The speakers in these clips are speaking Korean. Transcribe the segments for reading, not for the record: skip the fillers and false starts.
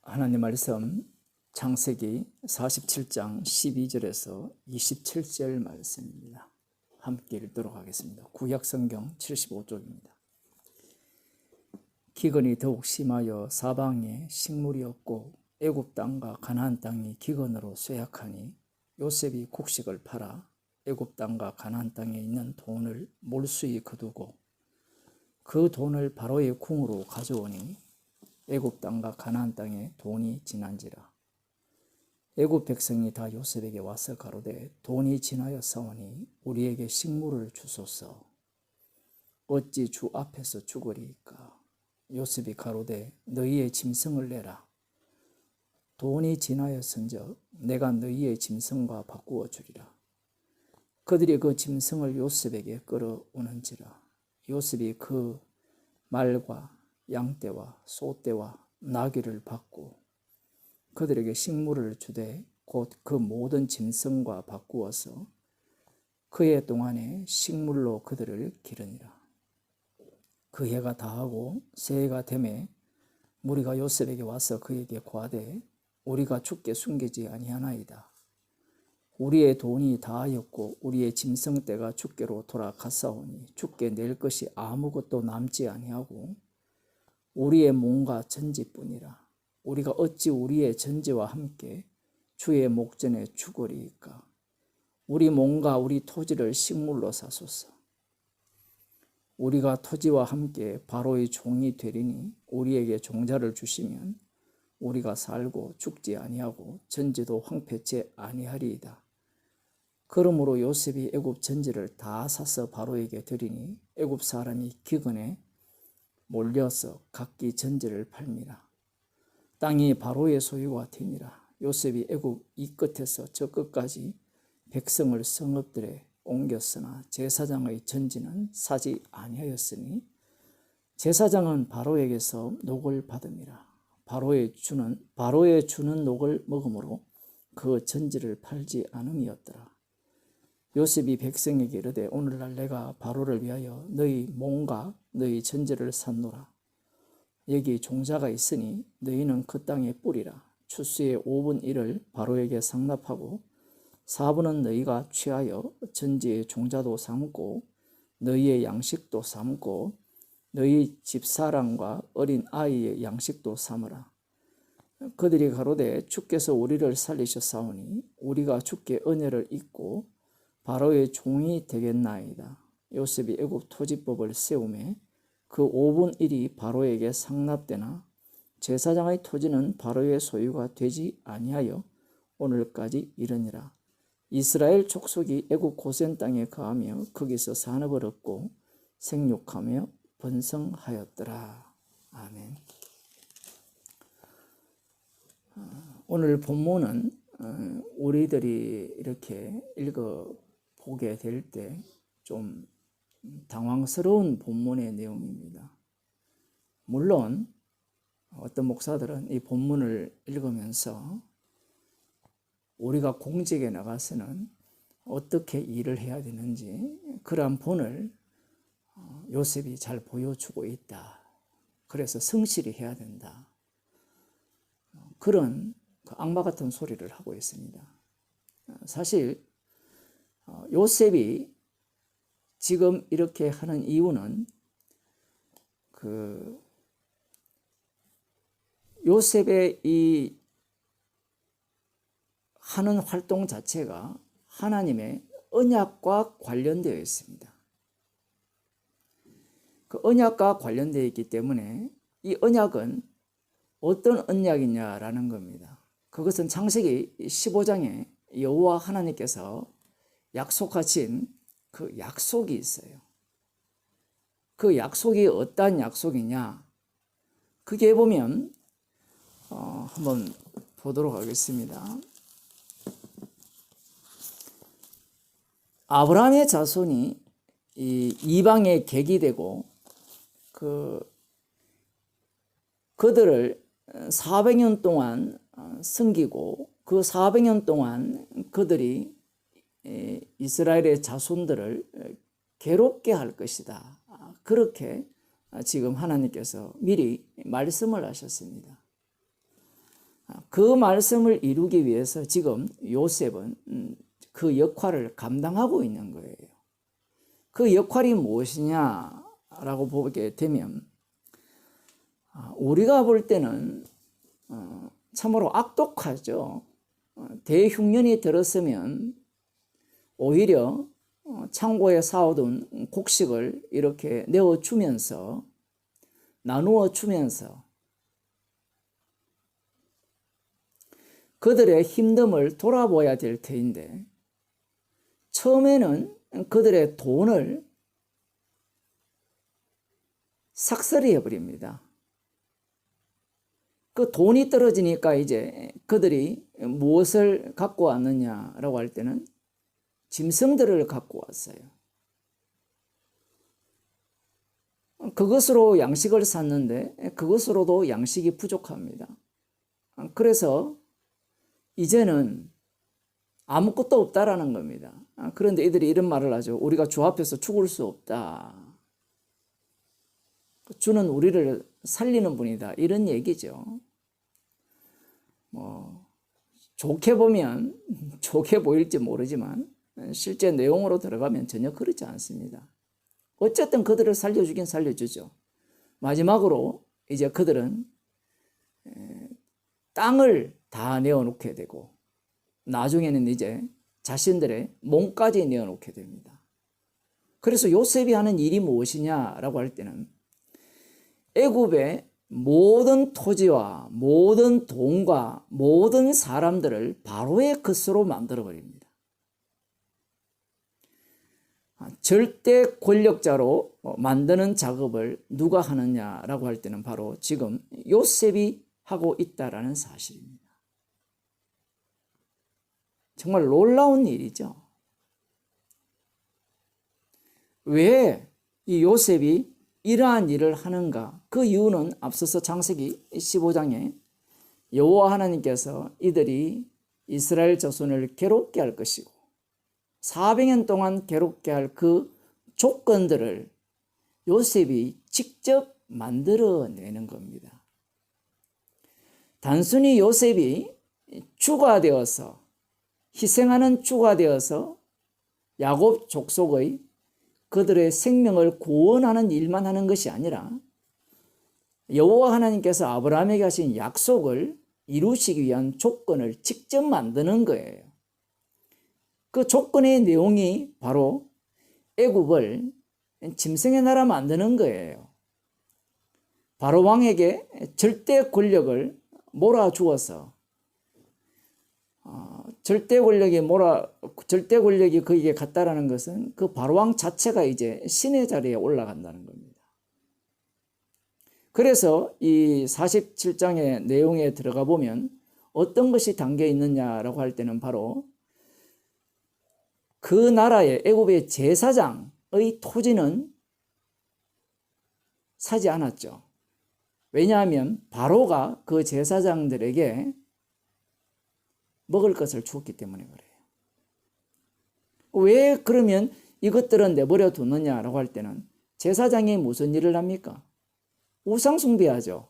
하나님 말씀 창세기 47장 12절에서 27절 말씀입니다. 함께 읽도록 하겠습니다. 구약성경 75쪽입니다. 기근이 더욱 심하여 사방에 식물이 없고 애굽 땅과 가나안 땅이 기근으로 쇠약하니 요셉이 곡식을 팔아 애굽 땅과 가나안 땅에 있는 돈을 몰수히 거두고 그 돈을 바로의 궁으로 가져오니 애굽 땅과 가나안 땅에 돈이 지난지라. 애굽 백성이 다 요셉에게 와서 가로되 돈이 지나였사오니 우리에게 식물을 주소서. 어찌 주 앞에서 죽으리이까. 요셉이 가로되 너희의 짐승을 내라. 돈이 지나였은즉 내가 너희의 짐승과 바꾸어 주리라. 그들이 그 짐승을 요셉에게 끌어오는지라. 요셉이 그 말과 양떼와 소떼와 나귀를 받고 그들에게 식물을 주되 곧 그 모든 짐승과 바꾸어서 그 해 동안에 식물로 그들을 기르니라. 그 해가 다하고 새 해가 되매 무리가 요셉에게 와서 그에게 고하되 우리가 주께 숨기지 아니하나이다. 우리의 돈이 다하였고 우리의 짐승떼가 주께로 돌아갔사오니 주께 낼 것이 아무것도 남지 아니하고 우리의 몸과 전지뿐이라. 우리가 어찌 우리의 전지와 함께 주의 목전에 죽으리이까. 우리 몸과 우리 토지를 식물로 사소서. 우리가 토지와 함께 바로의 종이 되리니 우리에게 종자를 주시면 우리가 살고 죽지 아니하고 전지도 황폐치 아니하리이다. 그러므로 요셉이 애굽 전지를 다 사서 바로에게 드리니 애굽 사람이 기근에 몰려서 각기 전지를 팔미라. 땅이 바로의 소유가 되니라. 요셉이 애굽 이 끝에서 저 끝까지 백성을 성읍들에 옮겼으나 제사장의 전지는 사지 아니하였으니 제사장은 바로에게서 녹을 받음이라. 바로의 주는 녹을 먹음으로 그 전지를 팔지 않음이었더라. 요셉이 백성에게 이르되 오늘날 내가 바로를 위하여 너희 몸과 너희 전지를 샀노라. 여기 종자가 있으니 너희는 그 땅에 뿌리라. 추수의 5분 1을 바로에게 상납하고 4분은 너희가 취하여 전지의 종자도 삼고 너희의 양식도 삼고 너희 집사람과 어린 아이의 양식도 삼으라. 그들이 가로되 주께서 우리를 살리셨사오니 우리가 주께 은혜를 잊고 바로의 종이 되겠나이다. 요셉이 애굽 토지법을 세우매 그 5분 1이 바로에게 상납되나 제사장의 토지는 바로의 소유가 되지 아니하여 오늘까지 이르니라. 이스라엘 족속이 애굽 고센 땅에 거하며 거기서 산업을 얻고 생육하며 번성하였더라. 아멘. 오늘 본문은 우리들이 이렇게 읽어보게 될 때 좀 당황스러운 본문의 내용입니다. 물론 어떤 목사들은 이 본문을 읽으면서 우리가 공직에 나가서는 어떻게 일을 해야 되는지 그러한 본을 요셉이 잘 보여주고 있다. 그래서 성실히 해야 된다. 그런 악마 같은 소리를 하고 있습니다. 사실 요셉이 지금 이렇게 하는 이유는 요셉의 이 하는 활동 자체가 하나님의 언약과 관련되어 있습니다. 그 언약과 관련되어 있기 때문에 이 언약은 어떤 언약이냐라는 겁니다. 그것은 창세기 15장에 여호와 하나님께서 약속하신 그 약속이 있어요. 그 약속이 어떤 약속이냐? 그게 보면 한번 보도록 하겠습니다. 아브라함의 자손이 이 이방의 객이 되고 그들을 400년 동안 섬기고 그 400년 동안 그들이 이스라엘의 자손들을 괴롭게 할 것이다. 그렇게 지금 하나님께서 미리 말씀을 하셨습니다. 그 말씀을 이루기 위해서 지금 요셉은 그 역할을 감당하고 있는 거예요. 그 역할이 무엇이냐라고 보게 되면 우리가 볼 때는 참으로 악독하죠. 대흉년이 들었으면 오히려 창고에 사오던 곡식을 이렇게 내어주면서 나누어 주면서 그들의 힘듦을 돌아보아야 될 터인데 처음에는 그들의 돈을 삭살이 해버립니다. 그 돈이 떨어지니까 이제 그들이 무엇을 갖고 왔느냐라고 할 때는 짐승들을 갖고 왔어요. 그것으로 양식을 샀는데 그것으로도 양식이 부족합니다. 그래서 이제는 아무것도 없다라는 겁니다. 그런데 이들이 이런 말을 하죠. 우리가 주 앞에서 죽을 수 없다. 주는 우리를 살리는 분이다. 이런 얘기죠. 좋게 보면 좋게 보일지 모르지만 실제 내용으로 들어가면 전혀 그렇지 않습니다. 어쨌든 그들을 살려주긴 살려주죠. 마지막으로 이제 그들은 땅을 다 내어놓게 되고 나중에는 이제 자신들의 몸까지 내어놓게 됩니다. 그래서 요셉이 하는 일이 무엇이냐라고 할 때는 애굽의 모든 토지와 모든 돈과 모든 사람들을 바로의 것으로 만들어버립니다. 절대 권력자로 만드는 작업을 누가 하느냐라고 할 때는 바로 지금 요셉이 하고 있다라는 사실입니다. 정말 놀라운 일이죠. 왜 이 요셉이 이러한 일을 하는가? 그 이유는 앞서서 창세기 15장에 여호와 하나님께서 이들이 이스라엘 자손을 괴롭게 할 것이고 400년 동안 괴롭게 할 그 조건들을 요셉이 직접 만들어내는 겁니다. 단순히 요셉이 주가 되어서 희생하는 주가 되어서 야곱 족속의 그들의 생명을 구원하는 일만 하는 것이 아니라 여호와 하나님께서 아브라함에게 하신 약속을 이루시기 위한 조건을 직접 만드는 거예요. 그 조건의 내용이 바로 애굽을 짐승의 나라 만드는 거예요. 바로 왕에게 절대 권력을 몰아주어서 절대 권력이 그에게 갔다라는 것은 그 바로왕 자체가 이제 신의 자리에 올라간다는 겁니다. 그래서 이 47장의 내용에 들어가 보면 어떤 것이 담겨 있느냐라고 할 때는 바로 그 나라의 애굽의 제사장의 토지는 사지 않았죠. 왜냐하면 바로가 그 제사장들에게 먹을 것을 주었기 때문에 그래요. 왜 그러면 이것들은 내버려 두느냐라고 할 때는 제사장이 무슨 일을 합니까? 우상 숭배하죠.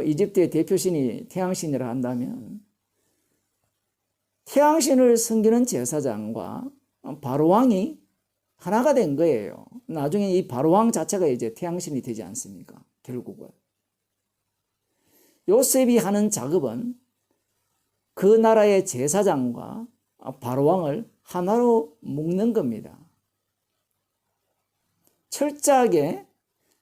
이집트의 대표신이 태양신이라 한다면 태양신을 섬기는 제사장과 바로왕이 하나가 된 거예요. 나중에 이 바로왕 자체가 이제 태양신이 되지 않습니까? 결국은. 요셉이 하는 작업은 그 나라의 제사장과 바로왕을 하나로 묶는 겁니다. 철저하게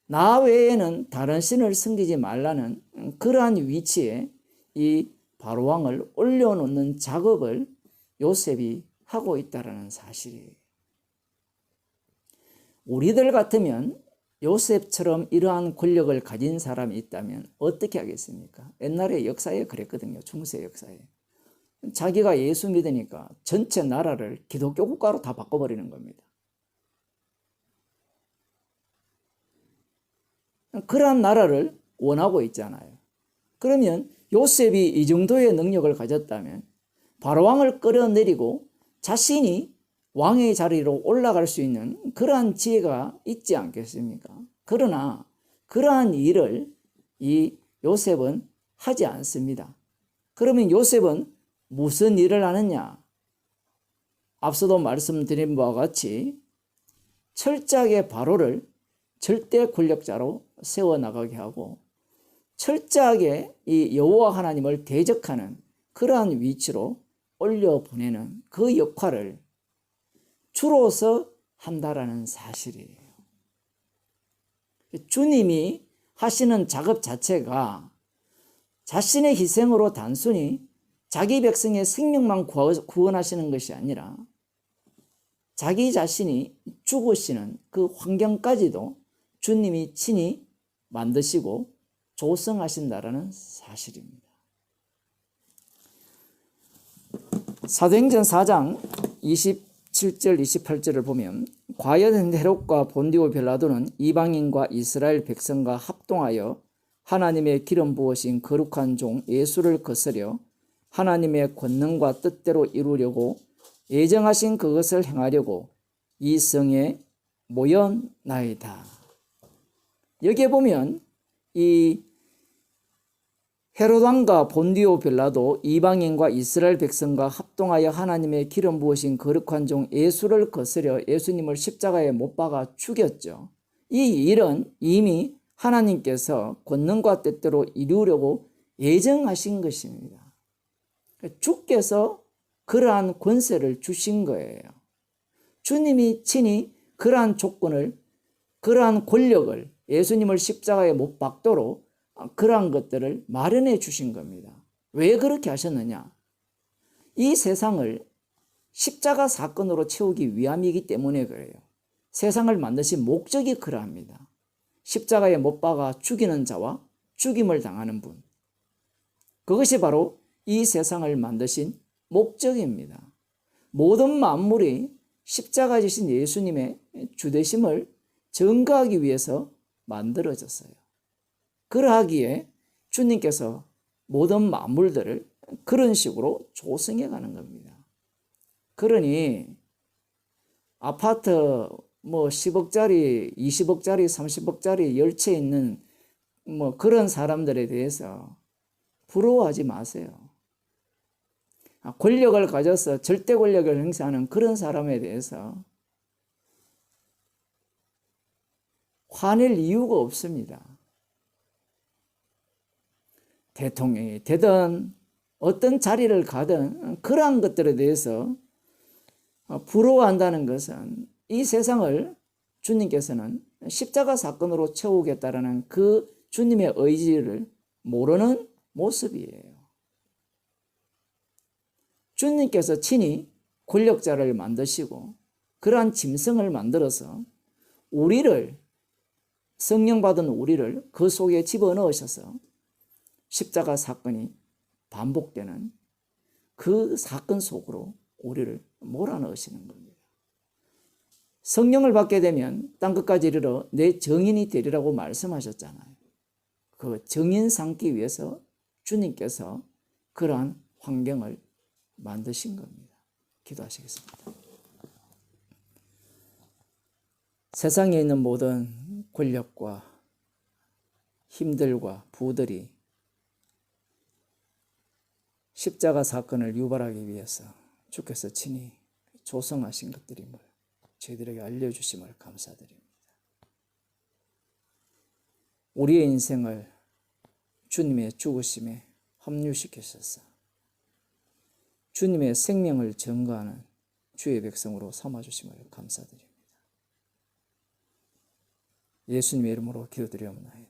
나 외에는 다른 신을 섬기지 말라는 그러한 위치에 이 바로왕을 올려놓는 작업을 요셉이 하고 있다는 사실이에요. 우리들 같으면 요셉처럼 이러한 권력을 가진 사람이 있다면 어떻게 하겠습니까? 옛날에 역사에 그랬거든요. 중세 역사에. 자기가 예수 믿으니까 전체 나라를 기독교 국가로 다 바꿔버리는 겁니다. 그러한 나라를 원하고 있잖아요. 그러면 요셉이 이 정도의 능력을 가졌다면 바로왕을 끌어내리고 자신이 왕의 자리로 올라갈 수 있는 그러한 지혜가 있지 않겠습니까? 그러나 그러한 일을 이 요셉은 하지 않습니다. 그러면 요셉은 무슨 일을 하느냐? 앞서도 말씀드린 바와 같이 철저하게 바로를 절대 권력자로 세워나가게 하고 철저하게 이 여호와 하나님을 대적하는 그러한 위치로 올려보내는 그 역할을 주로서 한다라는 사실이에요. 주님이 하시는 작업 자체가 자신의 희생으로 단순히 자기 백성의 생명만 구원하시는 것이 아니라 자기 자신이 죽으시는 그 환경까지도 주님이 친히 만드시고 조성하신다라는 사실입니다. 사도행전 4장 27절 28절을 보면 과연 헤롯과 본디오 빌라도는 이방인과 이스라엘 백성과 합동하여 하나님의 기름 부으신 거룩한 종 예수를 거스려 하나님의 권능과 뜻대로 이루려고 예정하신 그것을 행하려고 이 성에 모였나이다. 여기에 보면 이 헤롯 왕과 본디오 빌라도 이방인과 이스라엘 백성과 합동하여 하나님의 기름 부으신 거룩한 종 예수를 거스려 예수님을 십자가에 못 박아 죽였죠. 이 일은 이미 하나님께서 권능과 뜻대로 이루려고 예정하신 것입니다. 주께서 그러한 권세를 주신 거예요. 주님이 친히 그러한 조건을, 그러한 권력을 예수님을 십자가에 못 박도록 그러한 것들을 마련해 주신 겁니다. 왜 그렇게 하셨느냐? 이 세상을 십자가 사건으로 채우기 위함이기 때문에 그래요. 세상을 만드신 목적이 그러합니다. 십자가에 못 박아 죽이는 자와 죽임을 당하는 분. 그것이 바로 이 세상을 만드신 목적입니다. 모든 만물이 십자가 지신 예수님의 주되심을 증거하기 위해서 만들어졌어요. 그러하기에 주님께서 모든 만물들을 그런 식으로 조성해 가는 겁니다. 그러니 아파트 10억짜리, 20억짜리, 30억짜리 10채 있는 그런 사람들에 대해서 부러워하지 마세요. 권력을 가져서 절대 권력을 행사하는 그런 사람에 대해서 화낼 이유가 없습니다. 대통령이 되든 어떤 자리를 가든 그러한 것들에 대해서 부러워한다는 것은 이 세상을 주님께서는 십자가 사건으로 채우겠다라는 그 주님의 의지를 모르는 모습이에요. 주님께서 친히 권력자를 만드시고 그러한 짐승을 만들어서 우리를, 성령 받은 우리를 그 속에 집어넣으셔서 십자가 사건이 반복되는 그 사건 속으로 우리를 몰아넣으시는 겁니다. 성령을 받게 되면 땅끝까지 이르러 내 정인이 되리라고 말씀하셨잖아요. 그 정인 삼기 위해서 주님께서 그러한 환경을 만드신 겁니다. 기도하시겠습니다. 세상에 있는 모든 권력과 힘들과 부들이 십자가 사건을 유발하기 위해서 주께서 친히 조성하신 것들임을 저희들에게 알려주심을 감사드립니다. 우리의 인생을 주님의 죽으심에 합류시키셔서 주님의 생명을 증거하는 주의 백성으로 삼아주심을 감사드립니다. 예수님의 이름으로 기도드리옵나이다.